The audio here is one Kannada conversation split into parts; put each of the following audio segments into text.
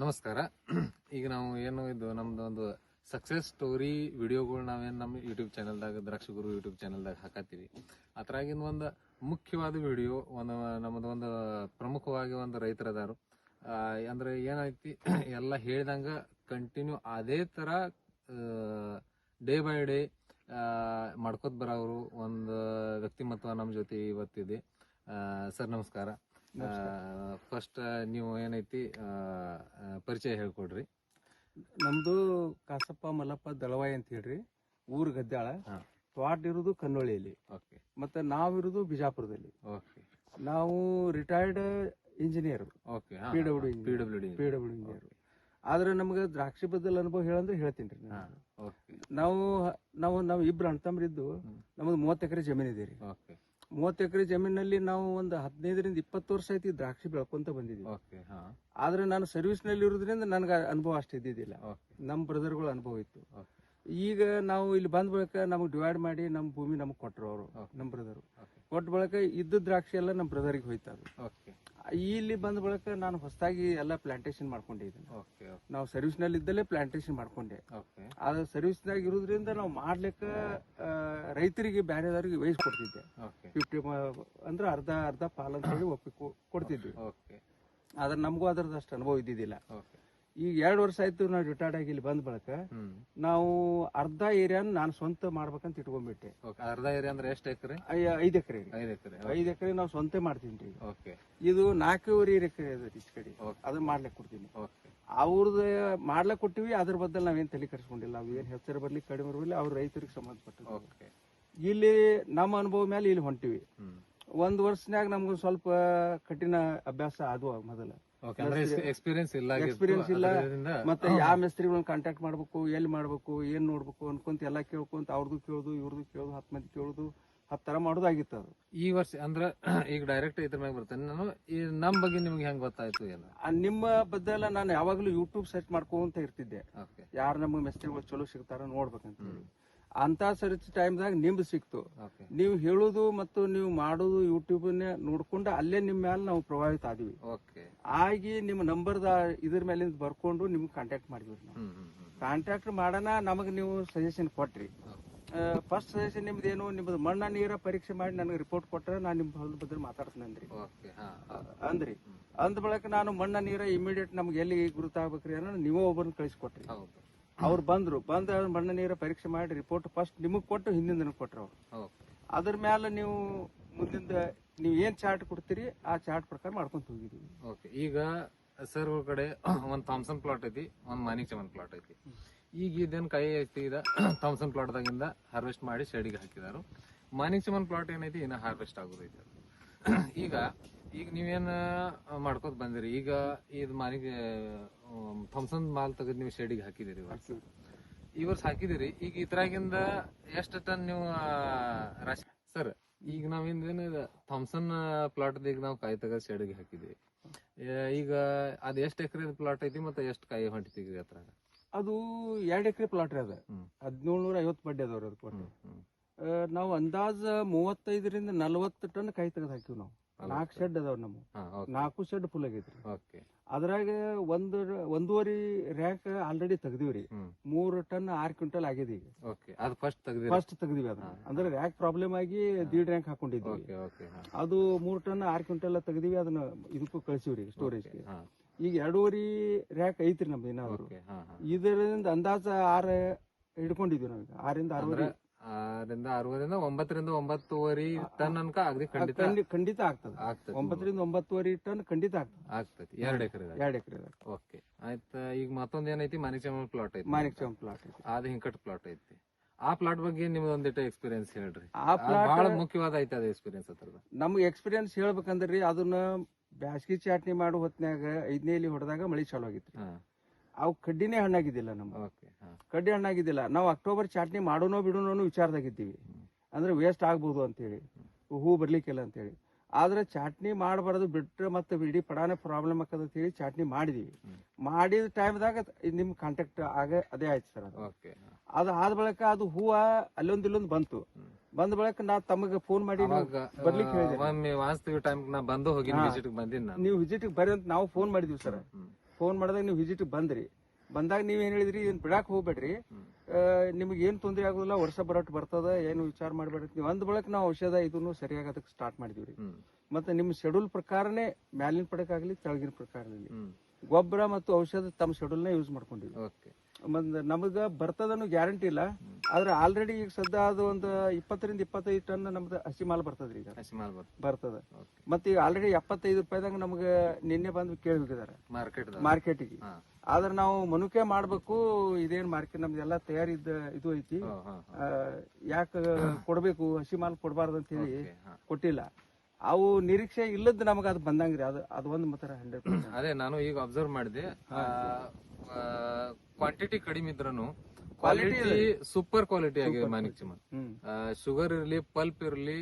ನಮಸ್ಕಾರ. ಈಗ ನಾವು ಏನು ಇದು ನಮ್ದು ಒಂದು ಸಕ್ಸಸ್ ಸ್ಟೋರಿ ವಿಡಿಯೋಗಳು ನಾವೇನು ನಮ್ಮ ಯೂಟ್ಯೂಬ್ ಚಾನಲ್ದಾಗ ದ್ರಾಕ್ಷಿಗುರು ಯೂಟ್ಯೂಬ್ ಚಾನಲ್ದಾಗ ಹಾಕತ್ತೀವಿ. ಅದ್ರಾಗಿನ ಒಂದು ಮುಖ್ಯವಾದ ವಿಡಿಯೋ ನಮ್ಮದು ಒಂದು ಪ್ರಮುಖವಾಗಿ ಒಂದು ರೈತರದಾರು. ಅಂದ್ರೆ ಏನೈತಿ ಎಲ್ಲ ಹೇಳ್ದಂಗ ಕಂಟಿನ್ಯೂ ಅದೇ ತರ ಡೇ ಬೈ ಡೇ ಮಾಡ್ಕೋತ ಬರೋರು ಒಂದು ವ್ಯಕ್ತಿಮತ್ವ ನಮ್ಮ ಜೊತೆ ಇವತ್ತಿದೆ. ಸರ್ ನಮಸ್ಕಾರ. ಫಸ್ಟ್ ನೀವು ಏನೈತಿ ಪರಿಚಯ ಹೇಳ್ಕೊಡ್ರಿ. ನಮ್ದು ಕಾಸಪ್ಪ ಮಲ್ಲಪ್ಪ ದಳವಾಯಿ ಅಂತ ಹೇಳ್ರಿ. ಊರ್ ಗದ್ದಾಳ, ತ್ವಾಟ ಇರುದು ಕನ್ನೋಳಿಯಲ್ಲಿ, ಮತ್ತೆ ನಾವಿರುದು ಬಿಜಾಪುರದಲ್ಲಿ. ನಾವು ರಿಟೈರ್ಡ್ ಇಂಜಿನಿಯರ್, PWD ಇಂಜಿನಿಯರ್. ಆದ್ರೆ ನಮ್ಗೆ ದ್ರಾಕ್ಷಿ ಬದಲ್ ಅನುಭವ ಹೇಳಂದ್ರೆ ಹೇಳ್ತೀನಿ. ನಾವು ಇಬ್ರು ಅಣ್ತಂಬ್ರಿದ್ದು ನಮ್ದು 30 ಎಕರೆ ಜಮೀನ್ ಇದೆ ರೀ. 30 ಎಕರೆ ಜಮೀನಲ್ಲಿ ನಾವು ಒಂದು 15ರಿಂದ 20 ವರ್ಷ ಐತಿ ದ್ರಾಕ್ಷಿ ಬೆಳ್ಕೊಂತ ಬಂದಿದ್ವಿ. ಆದ್ರೆ ನಾನು ಸರ್ವಿಸ್ ನಲ್ಲಿ ಇರೋದ್ರಿಂದ ನನ್ಗೆ ಅನುಭವ ಅಷ್ಟು ಇದ್ದಿದ್ದಿಲ್ಲ. ನಮ್ ಬ್ರದರ್ಗಳ ಅನುಭವ ಇತ್ತು. ಈಗ ನಾವು ಇಲ್ಲಿ ಬಂದ ಬಳಿಕ ನಮಗ್ ಡಿವೈಡ್ ಮಾಡಿ ನಮ್ ಭೂಮಿ ನಮಗ್ ಕೊಟ್ರು ಅವರು, ನಮ್ ಬ್ರದರ್ ಕೊಟ್ಟ ಬಳಿಕ ಇದ್ದ ದ್ರಾಕ್ಷಿ ಎಲ್ಲ ನಮ್ ಬ್ರದರ್ಗೆ ಹೋಯ್ತು. ಇಲ್ಲಿ ಬಂದ ಬಳಿಕ ನಾನು ಹೊಸದಾಗಿ ಎಲ್ಲ ಪ್ಲಾಂಟೇಶನ್ ಮಾಡ್ಕೊಂಡಿದ್ದೀನಿ. ನಾವು ಸರ್ವಿಸ್ ನಲ್ಲಿ ಇದ್ದಲ್ಲೇ ಪ್ಲಾಂಟೇಶನ್ ಮಾಡ್ಕೊಂಡೆ. ಆದ್ರೆ ಸರ್ವಿಸ್ ನಾಗ ಇರೋದ್ರಿಂದ ನಾವು ಮಾಡ್ಲಿಕ್ಕ ರೈತರಿಗೆ ಬೇರೆದವ್ರಿಗೆ ವಹಿಸ್ಕೊಡ್ತಿದ್ದೆ. 50 ಅಂದ್ರೆ ಅರ್ಧ ಪಾಲ್ ಅಂತ ಹೇಳಿ ಒಪ್ಪಿ ಕೊಡ್ತಿದ್ವಿ. ಆದ್ರೆ ನಮಗೂ ಅದ್ರದಷ್ಟು ಅನುಭವ ಇದ್ದಿದ್ದಿಲ್ಲ. ಈಗ 2 ವರ್ಷ ಆಯ್ತು ನಾವು ರಿಟೈರ್ಡ್ ಆಗಿ ಇಲ್ಲಿ ಬಂದ ಬಳಿಕ ನಾವು ಅರ್ಧ ಏರಿಯಾನ ನಾನು ಸ್ವಂತ ಮಾಡ್ಬೇಕಂತ ಇಟ್ಕೊಂಡ್ಬಿಟ್ಟೆ. ಅರ್ಧ ಏರಿಯಾ ಅಂದ್ರೆ ಎಷ್ಟು ಎಕರೆ? 5 ಎಕರೆ. 5 ಎಕರೆ ನಾವು ಸ್ವಂತ ಮಾಡ್ತೀನಿ. ಇದು 4.5 ಎಕರೆ ಅದ ಈ ಕಡೆ, ಅದನ್ನ ಮಾಡ್ಲಿಕ್ಕೆ ಕೊಡ್ತೀನಿ. ಅವ್ರದ್ದು ಮಾಡ್ಲಕ್ ಕೊಟ್ಟಿವಿ. ಅದ್ರ ಬದಲು ನಾವೇನ್ ತಲೆ ಕರ್ಸ್ಕೊಂಡಿಲ್ಲ. ಅವ್ ಏನ್ ಹೆಚ್ಚರ ಬರ್ಲಿ ಕಡಿಮೆ ಬರ್ಲಿ ಅವ್ರ ರೈತರಿಗೆ ಸಂಬಂಧಪಟ್ಟ. ಇಲ್ಲಿ ನಮ್ಮ ಅನುಭವ ಮೇಲೆ ಇಲ್ಲಿ ಹೊಂಟಿವಿ. 1 ವರ್ಷನ್ಯಾಗ ನಮ್ಗೆ ಸ್ವಲ್ಪ ಕಠಿಣ ಅಭ್ಯಾಸ ಆದ್ವು. ಮೊದಲ ಎಕ್ಸ್ಪೀರಿಯನ್ಸ್ ಇಲ್ಲ. ಮತ್ತೆ ಯಾವ ಮಿಸ್ತ್ರಿಗಳನ್ನ ಕಾಂಟ್ಯಾಕ್ಟ್ ಮಾಡ್ಬೇಕು, ಎಲ್ಲಿ ಮಾಡ್ಬೇಕು, ಏನ್ ನೋಡ್ಬೇಕು ಅನ್ಕೊಂತ ಎಲ್ಲಾ ಕೇಳ್ಕೊಂತ ಅವ್ರದ್ದು ಕೇಳುದು ಇವ್ರದ್ದು ಕೇಳುದು 10 ಮಂದಿ ಕೇಳುದು 10 ತರ ಮಾಡೋದಾಗಿತ್ತು. ಅದು ಈ ವರ್ಷ ಅಂದ್ರ ಈಗ ಡೈರೆಕ್ಟ್ ಇದ್ರ ಮ್ಯಾಗ ಬರ್ತೇನೆ ನಾನು. ನಮ್ ಬಗ್ಗೆ ನಿಮ್ಗೆ ಹೆಂಗ್ ಗೊತ್ತಾಯ್ತು? ನಿಮ್ಮ ಬದ್ದೆಲ್ಲ ನಾನು ಯಾವಾಗ್ಲೂ ಯೂಟ್ಯೂಬ್ ಸರ್ಚ್ ಮಾಡ್ಕೊಂತ ಇರ್ತಿದ್ದೆ. ಯಾರು ನಮ್ಗೆ ಮಿಸ್ತ್ರಿಗಳು ಚಲೋ ಸಿಗ್ತಾರ ನೋಡ್ಬೇಕಂತ ಹೇಳಿ. ಅಂತ ಸರ್ಚ್ ಟೈಮ್ದಾಗ ನಿಮ್ದು ಸಿಕ್ತು. ನೀವು ಹೇಳುದು ಮತ್ತು ನೀವು ಮಾಡೋದು ಯೂಟ್ಯೂಬ್ ನೋಡ್ಕೊಂಡು ಅಲ್ಲೇ ನಿಮ್ ಮೇಲೆ ನಾವು ಪ್ರಭಾವಿತ ಆದ್ವಿ. ಆಗಿ ನಿಮ್ಮ ನಂಬರ್ದ ಇದ್ರ ಮೇಲೆ ಬರ್ಕೊಂಡು ನಿಮ್ಗೆ ಕಾಂಟ್ಯಾಕ್ಟ್ ಮಾಡಿದ್ವಿ. ನಾವು ಕಾಂಟ್ಯಾಕ್ಟ್ ಮಾಡೋಣ. ನಮಗ್ ನೀವು ಸಜೆಷನ್ ಕೊಟ್ರಿ. ಫಸ್ಟ್ ಸಜೆಷನ್ ನಿಮ್ದೇನು, ನಿಮ್ದು ಮಣ್ಣ ನೀರ ಪರೀಕ್ಷೆ ಮಾಡಿ ನನಗೆ ರಿಪೋರ್ಟ್ ಕೊಟ್ರೆ ನಾನು ನಿಮ್ ಹೊಲದ ಬಗ್ಗೆ ಮಾತಾಡ್ತೀನಿ ಅಂದ್ರಿ. ಅಂದ ಬಳಿಕ ನಾನು ಮಣ್ಣ ನೀರ ಇಮಿಡಿಯೇಟ್ ನಮ್ಗೆ ಎಲ್ಲಿ ಗುರುತಾಗ್ಬೇಕ್ರಿ ಅನ್ನೋ ನೀವೇ ಒಬ್ಬರನ್ನ ಕಳಿಸ್ಕೊಟ್ರಿ. ಅವ್ರು ಬಂದ ಮಣ್ಣ ನೀರ ಪರೀಕ್ಷೆ ಮಾಡಿ ರಿಪೋರ್ಟ್ ಫಸ್ಟ್ ನಿಮಗ್ ಕೊಟ್ಟು ಹಿಂದಿನ ದಿನ ಕೊಟ್ರು ಅವ್ರು. ಅದ್ರ ಮ್ಯಾಲ ನೀವು ಮುಂದಿಂದ ನೀವ್ ಏನ್ ಚಾರ್ಟ್ ಕೊಡ್ತೀರಿ ಆ ಚಾರ್ಟ್ ಪ್ರಕಾರ ಮಾಡ್ಕೊಂತ ಹೋಗಿದೀವಿ. ಈಗ ಸರ್ ಕಡೆ ಒಂದ್ ಥಾಮ್ಸನ್ ಪ್ಲಾಟ್ ಐತಿ, ಒಂದ್ ಮಾನಿಕ್ ಚಮನ್ ಪ್ಲಾಟ್ ಐತಿ. ಈಗ ಇದೇನ್ ಕೈ ಐತಿ, ಇದ ಥಾಮ್ಸನ್ ಪ್ಲಾಟ್ ದಾಗಿಂದ ಹಾರ್ವೆಸ್ಟ್ ಮಾಡಿ ಶೆಡಿಗೆ ಹಾಕಿದಾರು. ಮಾನಿಕ್ ಚಮನ್ ಪ್ಲಾಟ್ ಏನೈತಿ ಇನ್ನ ಹಾರ್ವೆಸ್ಟ್ ಆಗೋದೈತಿ. ಈಗ ನೀವೇನ್ ಮಾಡ್ಕೋತ ಬಂದಿರಿ. ಈಗ ಇದು ಮಾನಿಕ್ ಥಾಮ್ಸನ್ ಮಾಲ್ ತೆಗೆದು ನೀವು ಶೆಡಿಗೆ ಹಾಕಿದಿರಿ. ಈ ವರ್ಷ ಹಾಕಿದಿರಿ. ಈಗ ಇದ್ರಾಗಿಂದ ಎಷ್ಟು ಟನ್ ನೀವು ರಾಶಿ? ಸರ್ ಈಗ ನಾವೇನು ಥಾಮ್ಸನ್ ಪ್ಲಾಟ್ ಈಗ ನಾವು ಕಾಯಿ ತೆಗೆದು ಶೆಡಿಗೆ ಹಾಕಿದ್ವಿ. ಈಗ ಅದ್ ಎಷ್ಟ್ ಎಕರೆ ಪ್ಲಾಟ್ ಐತಿ ಮತ್ತೆ ಎಷ್ಟು ಕಾಯಿ ಹೊಂಟಿತಿ ಅದ್ರಾಗ? ಅದು 2 ಎಕರೆ ಪ್ಲಾಟ್ ರೀ. ಅದ 1750 ಬಡ್ಡಿ ಅದಾವ್ರಿ. ಅದು ನಾವು ಅಂದಾಜ 35ರಿಂದ 40 ಟನ್ ಕಾಯಿ ತೆಗೆದು ಹಾಕಿವಿ. ನಾವು 4 ಶೆಡ್ ಅದಾವ. ನಮ್ಮ 4 ಶೆಡ್ ಫುಲ್ ಆಗೈತ್ರಿ. ಅದ್ರಾಗ 1.5 ರ್ಯಾಕ್ ಆಲ್ರೆಡಿ ತೆಗ್ದಿವ್ರಿ. 3 ಟನ್ 6 ಕ್ವಿಂಟಲ್ ಆಗಿದೆ ಈಗ. ಫಸ್ಟ್ ತೆಗ್ದಿವಿ. ಅದನ್ನ ಅಂದ್ರೆ ರ್ಯಾಕ್ ಪ್ರಾಬ್ಲಮ್ ಆಗಿ 1.5 ರ್ಯಾಕ್ ಹಾಕೊಂಡಿದ್ವಿ. ಅದು 3 ಟನ್ 6 ಕ್ವಿಂಟಲ್ ತೆಗ್ದಿವಿ. ಅದನ್ನ ಇದಕ್ಕೂ ಕಳ್ಸಿವ್ರಿ ಸ್ಟೋರೇಜ್ಗೆ. ಈಗ 2.5 ರ್ಯಾಕ್ ಐತ್ರಿ ನಮ್ದು ಏನಾದ್ರು. ಇದರಿಂದ ಅಂದಾಜ 6 ಹಿಡ್ಕೊಂಡಿದ್ವಿ ನಾವು. 6ರಿಂದ 6. 6ರಿಂದ 6ರಿಂದ 9ರಿಂದ 9.5 ಟನ್ ಅನ್ಕ ಖಂಡಿತ ಆಗ್ತದೆ. 9ರಿಂದ 9.5 ಟನ್ ಖಂಡಿತ ಆಗ್ತದೆ 2 ಎಕರೆ. ಓಕೆ ಆಯ್ತಾ. ಈಗ ಮತ್ತೊಂದ್ ಏನೈತಿ, ಮಾನಿಕ್ ಚಮನ್ ಪ್ಲಾಟ್ ಐತಿ. ಅದ್ ಹಿಂಕಟ್ ಪ್ಲಾಟ್ ಐತಿ. ಆ ಪ್ಲಾಟ್ ಬಗ್ಗೆ ನಿಮ್ದು ಒಂದಿಟ್ಟು ಎಕ್ಸ್ಪೀರಿಯನ್ಸ್ ಹೇಳ್ರಿ. ಆ ಪ್ಲಾಟ್ ಬಹಳ ಮುಖ್ಯವಾದ ಐತಿ ಅದ ಎಕ್ಸ್ಪೀರಿಯನ್ಸ್. ನಮ್ಗೆ ಎಕ್ಸ್ಪೀರಿಯನ್ಸ್ ಹೇಳ್ಬೇಕಂದ್ರಿ, ಅದನ್ನ ಬ್ಯಾಸ್ಗಿ ಚಾಟ್ನಿ ಮಾಡೋ ಹೊತ್ನ್ಯಾಗ 5ನೇ ಎಲೆ ಹೊಡೆದಾಗ ಮಳಿ ಚಾಲು ಆಗಿತ್ರಿ. ಅವು ಕಡ್ಡಿನೇ ಹಣ್ಣಾಗಿದ್ದಿಲ್ಲ. ನಮ್ಗೆ ಕಡ್ಡಿ ಹಣ್ಣಾಗಿದ್ದಿಲ್ಲ. ನಾವು ಅಕ್ಟೋಬರ್ ಚಾಟ್ನಿ ಮಾಡೋನೋ ಬಿಡೋನೋ ವಿಚಾರದಾಗಿದ್ದೀವಿ. ಅಂದ್ರೆ ವೇಸ್ಟ್ ಆಗ್ಬೋದು ಅಂತೇಳಿ, ಹೂ ಬರ್ಲಿಕ್ಕಿಲ್ಲ ಅಂತೇಳಿ. ಆದ್ರೆ ಚಾಟ್ನಿ ಮಾಡಬಾರ್ದು ಬಿಟ್ರೆ ಮತ್ತೆ ಇಡೀ ಪಡಾನೆ ಪ್ರಾಬ್ಲಮ್ ಆಕದ ಅಂತ ಹೇಳಿ ಚಾಟ್ನಿ ಮಾಡಿದೀವಿ. ಮಾಡಿದ ಟೈಮ್ದಾಗ ನಿಮ್ ಕಾಂಟ್ಯಾಕ್ಟ್ ಅದೇ ಆಯ್ತು ಸರ್. ಅದು ಆದ ಬಳಿಕ ಅದು ಹೂವ ಅಲ್ಲೊಂದ್ ಇಲ್ಲೊಂದ್ ಬಂತು. ಬಂದ ಬಳಿಕ ನಾ ತಮಗೆ ಫೋನ್ ಮಾಡಿ ಬರ್ಲಿಕ್ಕೆ ಹೇಳಿದೆ. ನೀವು ವಿಸಿಟ್ ಬರ್ರಿ ಅಂತ ನಾವು ಫೋನ್ ಮಾಡಿದ್ವಿ ಸರ್. ಫೋನ್ ಮಾಡಿದಾಗ ನೀವು ವಿಸಿಟ್ ಬಂದಾಗ ನೀವ್ ಏನ್ ಹೇಳಿದ್ರಿ ಇದನ್ನ ಬಿಡಾಕ್ ಹೋಗ್ಬೇಡ್ರಿ, ನಿಮ್ಗೆ ಏನ್ ತೊಂದರೆ ಆಗೋದಿಲ್ಲ, ವರ್ಷ ಬರೋಟ್ ಬರ್ತದ, ಏನು ವಿಚಾರ ಮಾಡ್ಬೇಡ್ರಿ. ನೀವು ಅಂದ ಬಳಕ ನಾವು ಔಷಧ ಇದನ್ನು ಸರಿಯಾಗಿ ಅದಕ್ಕೆ ಸ್ಟಾರ್ಟ್ ಮಾಡಿದೀವ್ರಿ. ಮತ್ತೆ ನಿಮ್ ಶೆಡ್ಯೂಲ್ ಪ್ರಕಾರನೇ ಮ್ಯಾಲಿನ ಪಡಕಾಗ್ಲಿ ತೆಳಗಿನ ಪ್ರಕಾರದಲ್ಲಿ ಗೊಬ್ಬರ ಮತ್ತು ಔಷಧ ತಮ್ಮ ಶೆಡ್ಯೂಲ್ ನ ಯೂಸ್ ಮಾಡ್ಕೊಂಡಿವಿ. ನಮಗ ಬರ್ತದನ್ನು ಗ್ಯಾರಂಟಿ ಇಲ್ಲ, ಆದ್ರೆ ಆಲ್ರೆಡಿ ಈಗ ಸದ್ಯ ಅದು ಒಂದು 20-25 ಟನ್ ನಮ್ದು ಹಸಿ ಮಾಲ್ ಬರ್ತದ್ರಿ. ಈಗ ಬರ್ತದ. ಮತ್ತೆ ಈಗ ಆಲ್ರೆಡಿ 75 ರೂಪಾಯಿದಾಗ ನಮ್ಗ ನಿನ್ನೆ ಬಂದು ಕೇಳಿ ಹೋಗಿದಾರೆ ಮಾರ್ಕೆಟಿಗೆ. ಆದ್ರೆ ನಾವು ಮನುಕೆ ಮಾಡ್ಬೇಕು, ಇದೇನ್ ಮಾರ್ಕೆಟ್ ನಮ್ದೆಲ್ಲ ತಯಾರಿದ್ದ ಇದು ಐತಿ, ಯಾಕೆ ಕೊಡ್ಬೇಕು, ಹಸಿ ಮಾಲ್ ಕೊಡಬಾರ್ದು ಅಂತ ಹೇಳಿ ಕೊಟ್ಟಿಲ್ಲ. ಅವು ನಿರೀಕ್ಷೆ ಇಲ್ಲದ ನಮಗ ಅದು ಬಂದಂಗ್ರಿ. ಅದು ಒಂದು ಮಾತ್ರ 100%. ಅದೇ ನಾನು ಈಗ ಅಬ್ಸರ್ವ್ ಮಾಡಿದೆ, ಕ್ವಾಂಟಿಟಿ ಕಡಿಮೆ ಇದ್ರೂ ಕ್ವಾಲಿಟಿ ಸೂಪರ್ ಕ್ವಾಲಿಟಿ ಆಗಿದೆ ಮಾನಿಕ್ಚಮನ್. ಶುಗರ್ ಇರ್ಲಿ, ಪಲ್ಪ್ ಇರ್ಲಿ,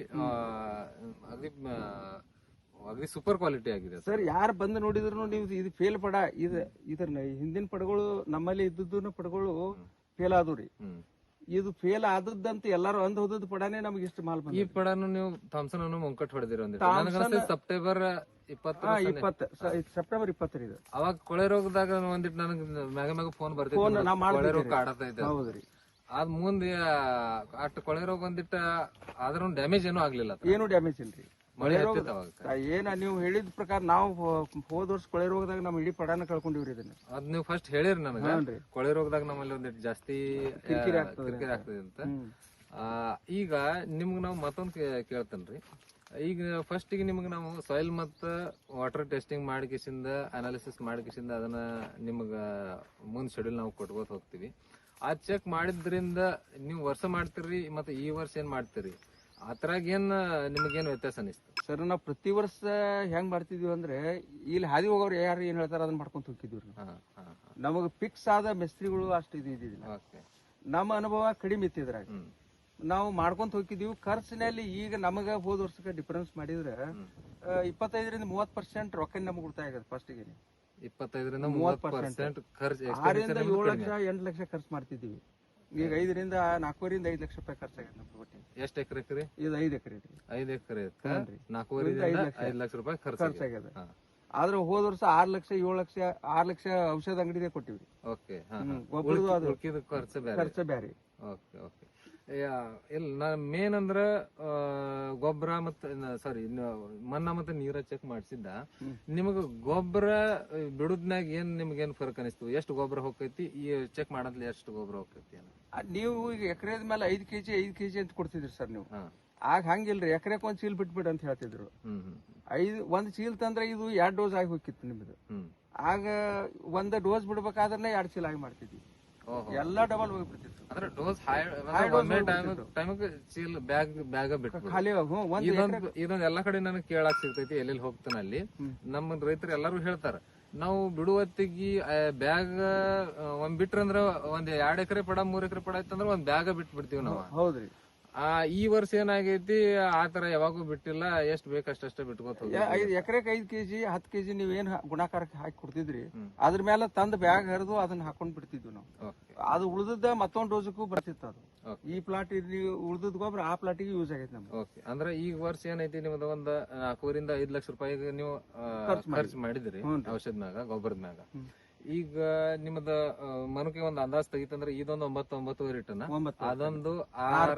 ಅಗ್ರಿ ಸೂಪರ್ ಕ್ವಾಲಿಟಿ ಆಗಿದೆ ಸರ್. ಯಾರು ಬಂದು ನೋಡಿದ್ರು ನೀವು ಇದು ಫೇಲ್ ಪಡ, ಇದ್ರ ಹಿಂದಿನ ಪಡಗಳು ನಮ್ಮಲ್ಲಿ ಇದ್ದದ್ದು ಪಡಗಳು ಫೇಲ್ ಆದ್ರಿ. ಇದು ಫೇಲ್ ಆದದ್ದಂತ ಎಲ್ಲಾರು ಅಂದ್ ಹೋದದ್ ಪಡಾನೆ ನಮ್ಗೆ ಇಷ್ಟು ಮಾಲ್ ಬಂದ. ಈ ಪಡಾನು ನೀವು ಥಾಮ್ಸನ್ ಅನ್ನು ಮುಂಕಟ್ ಹೊಡೆದಿರೋ ಸೆಪ್ಟೆಂಬರ್ 20 ಸೆಪ್ಟೆಂಬರ್ 20 ಇದು. ಅವಾಗ ಕೊಳೆ ರೋಗದಾಗ ಒಂದಿಟ್ಟು ನನಗೆ ಮ್ಯಾಗ ಫೋನ್ ಬರ್ತಿತ್ತು, ಕೊಳೆ ರೋಗ ಕಾಡತೈತೆ. ಹೌದ್ರಿ. ಅದ್ ಮುಂದೆ ಅಷ್ಟು ಕೊಳೆ ರೋಗ ಒಂದಿಟ್ಟ ಆದ್ರೂ ಡ್ಯಾಮೇಜ್ ಏನೂ ಆಗ್ಲಿಲ್ಲ. ಏನು ಡ್ಯಾಮೇಜ್ ಇಲ್ರಿ. ಏನ ನೀವು ಹೇಳಿದ ಪ್ರಕಾರ ನಾವು ಹೋದ ವರ್ಷ ಕೊಳೆ ರೋಗದಾಗ ನಮ್ ಇಡೀ ಪಡಾನ ಕಳ್ಕೊಂಡಿವ್ರಿ. ಇದನ್ನ ಅದ್ ನೀವು ಫಸ್ಟ್ ಹೇಳಿರಿ ನನಗೆ, ಕೊಳೆ ರೋಗದಾಗ ನಮ್ಮಲ್ಲಿ ಒಂದಿಟ್ಟು ಜಾಸ್ತಿ ಕಿರಿಕಿರಿ ಆಗ್ತದೆ ಅಂತ. ಈಗ ನಿಮ್ಗೆ ನಾವು ಮತ್ತೊಂದು ಕೇಳ್ತೇನ್ರಿ. ಈಗ ಫಸ್ಟ್ ಗೆ ನಿಮ್ಗೆ ನಾವು ಸಾಯಿಲ್ ಮತ್ತ ವಾಟರ್ ಟೆಸ್ಟಿಂಗ್ ಮಾಡಿಕಿಸಿಂದ ಅನಾಲಿಸಿಸ್ ಮಾಡಿಕಿಸಿಂದ ಅದನ್ನ ನಿಮ್ಗ ಮುಂದ್ ಶೆಡ್ಯೂಲ್ ನಾವು ಕೊಟ್ಕೋತ ಹೋಗ್ತಿವಿ. ಆ ಚೆಕ್ ಮಾಡಿದ್ರಿಂದ ನೀವು ವರ್ಷ ಮಾಡ್ತೀರಿ ಮತ್ತೆ ಈ ವರ್ಷ ಏನ್ ಮಾಡ್ತೀರಿ, ಅದ್ರಾಗ ಏನ್ ನಿಮಗೇನ್ ವ್ಯತ್ಯಾಸ ಅನಿಸ್ತು? ಸರ್, ನಾವು ಪ್ರತಿ ವರ್ಷ ಹೆಂಗ್ ಮಾಡ್ತಿದ್ವಿ ಅಂದ್ರೆ, ಇಲ್ಲಿ ಹಾದಿ ಹೋಗೋರು ಯಾರು ಏನ್ ಹೇಳ್ತಾರ ಅದನ್ನ ಮಾಡ್ಕೊಂತ ಹೋಗ್ತಿದ್ವಿ. ನಮಗ ಫಿಕ್ಸ್ ಆದ ಮಿಸ್ತ್ರಿಗಳು ಅಷ್ಟು ಇದ್ದಿದ್ದಿಲ್ಲ. ನಮ್ಮ ಅನುಭವ ಕಡಿಮೆ ಇತ್ತಿದ್ರಾಗ ನಾವು ಮಾಡ್ಕೊಂತ ಹೋಗಿದೀವಿ. ಖರ್ಚಿನಲ್ಲಿ ಈಗ ನಮಗ ಹೋದ ವರ್ಷಕ್ಕೆ ಡಿಫರೆನ್ಸ್ ಮಾಡಿದ್ರೆ 25-30% ರೊಕ್ಕ ನಮ್ಗೆ ಉಳಿತಾಯ ಆಗತ್ತೆ. ಫಸ್ಟ್ ಗೆ 25-30% ಖರ್ಚು, 6-7 ಲಕ್ಷ 8 ಲಕ್ಷ ಖರ್ಚು ಮಾಡ್ತಿದ್ದೀವಿ. ಈಗ 4.5 ಲಕ್ಷ ರೂಪಾಯಿ ಖರ್ಚಾಗತ್ತೆ ನಮ್ಗೆ ಒಟ್ಟಿಗೆ. ಎಷ್ಟು ಎಕರೆ? ಇದು 5 ಎಕರೆ. 5 ಎಕರೆ 4.5 ಲಕ್ಷ ರೂಪಾಯಿ ಖರ್ಚಾಗ್ಯದ. ಆದ್ರೆ ಹೋದ ವರ್ಷ 6 ಲಕ್ಷ 7 ಲಕ್ಷ 6 ಲಕ್ಷ ಔಷಧ ಅಂಗಡಿಗೆ ಕೊಟ್ಟಿವ್ರಿ. ಖರ್ಚು ಬ್ಯಾರೆ. ಇಲ್ಲ, ಮೇನ್ ಅಂದ್ರ ಗೊಬ್ಬರ ಮತ್ತ ಮಣ್ಣ ಮತ್ತೆ ನೀರ ಚೆಕ್ ಮಾಡ್ಸಿದ್ದ. ನಿಮಗ ಗೊಬ್ಬರ ಬಿಡುದ್ನಾಗ ಏನ್ ನಿಮ್ಗೇನ್ ಫರಕ್ ಅನಿಸ್ತು? ಎಷ್ಟು ಗೊಬ್ಬರ ಹೋಗೈತಿ ಈ ಚೆಕ್ ಮಾಡೋದ್ಲಿ, ಎಷ್ಟು ಗೊಬ್ಬರ ಹೋಗೈತಿ? ನೀವು ಈಗ ಎಕರೆದ ಮೇಲೆ 5 kg ಅಂತ ಕೊಡ್ತಿದ್ರಿ ಸರ್ ನೀವು. ಆಗ ಹಂಗಿಲ್ರಿ, ಎಕರೆಕ್ ಒಂದ್ ಚೀಲ್ ಬಿಟ್ಬಿಡ್ ಅಂತ ಹೇಳ್ತಿದ್ರು. 1 ಚೀಲ್ ತಂದ್ರೆ ಇದು 2 ಡೋಸ್ ಆಗಿ ಹೋಗಿತ್ತು ನಿಮ್ದು. ಆಗ 1 ಡೋಸ್ ಬಿಡ್ಬೇಕಾದ್ರೆ 2 ಚೀಲ ಆಗಿ ಮಾಡ್ತಿದ್ವಿ. ಎಲ್ಲಾ ಡಬಲ್ ಹೋಗ್ಬಿಡ್ತಿತ್ತು. ಅಂದ್ರೆ ಡೋಸ್ ಚೀಲ ಬ್ಯಾಗ ಬಿಟ್ಟು ಖಾಲಿ. ಇದೊಂದ್ ಎಲ್ಲಾ ಕಡೆ ನನಗೆ ಕೇಳಾಕ್ ಸಿಗ್ತೈತಿ, ಎಲ್ಲೆಲ್ಲಿ ಹೋಗ್ತಾನ ಅಲ್ಲಿ. ನಮ್ಮ ರೈತರು ಎಲ್ಲಾರು ಹೇಳ್ತಾರ, ನಾವು ಬಿಡುವತ್ತಿಗೆ ಬ್ಯಾಗ್ ಒಂದ್ ಬಿಟ್ರಂದ್ರ ಒಂದ್ 2 ಎಕರೆ ಪಡ 3 ಎಕರೆ ಪಡ ಐತಂದ್ರ ಒಂದ್ ಬ್ಯಾಗ ಬಿಟ್ಟು ಬಿಡ್ತೀವಿ ನಾವು. ಹೌದ್ರಿ. ಈ ವರ್ಷ ಏನಾಗೈತಿ, ಆತರ ಯಾವಾಗೂ ಬಿಟ್ಟಿಲ್ಲ, ಎಷ್ಟ್ ಬೇಕಷ್ಟೇ ಬಿಟ್ಕೋತ 5 ಎಕರೆಗೆ 5 kg 10 kg ನೀವೇನ್ ಗುಣಾಕಾರಕ್ಕೆ ಹಾಕಿ ಕೊಡ್ತಿದ್ರಿ, ಅದ್ರ ಮೇಲೆ ತಂದ್ ಬ್ಯಾಗ್ ಹರಿದು ಅದನ್ನ ಹಾಕೊಂಡ್ ಬಿಡ್ತಿದ್ವಿ ನಾವು. ಅದು ಉಳ್ದದ ಮತ್ತೊಂದ್ ಡೋಸಕ್ಕೂ ಬರ್ತಿತ್ತು. ಅದು ಈ ಪ್ಲಾಟ್ ಉಳ್ದದ್ ಗೊಬ್ಬರ ಆ ಪ್ಲಾಟಿಗೆ ಯೂಸ್ ಆಗೈತೆ ನಮ್ಗೆ. ಅಂದ್ರೆ ಈ ವರ್ಷ ಏನೈತಿ ನಿಮ್ದು ಒಂದ್ 4-5 ಲಕ್ಷ ರೂಪಾಯಿ ನೀವು ಖರ್ಚು ಮಾಡಿದ್ರಿ ಔಷಧ ಮ್ಯಾಗ, ಗೊಬ್ಬರದ ಮ್ಯಾಗ. ಈಗ ನಿಮ್ದ ಮನಕ್ಕೆ ಒಂದ್ ಅಂದಾಜ್ ತೆಗಿತಂದ್ರೆ ಇದೊಂದು 9-9.5 ಟನ್, ಅದೊಂದು 6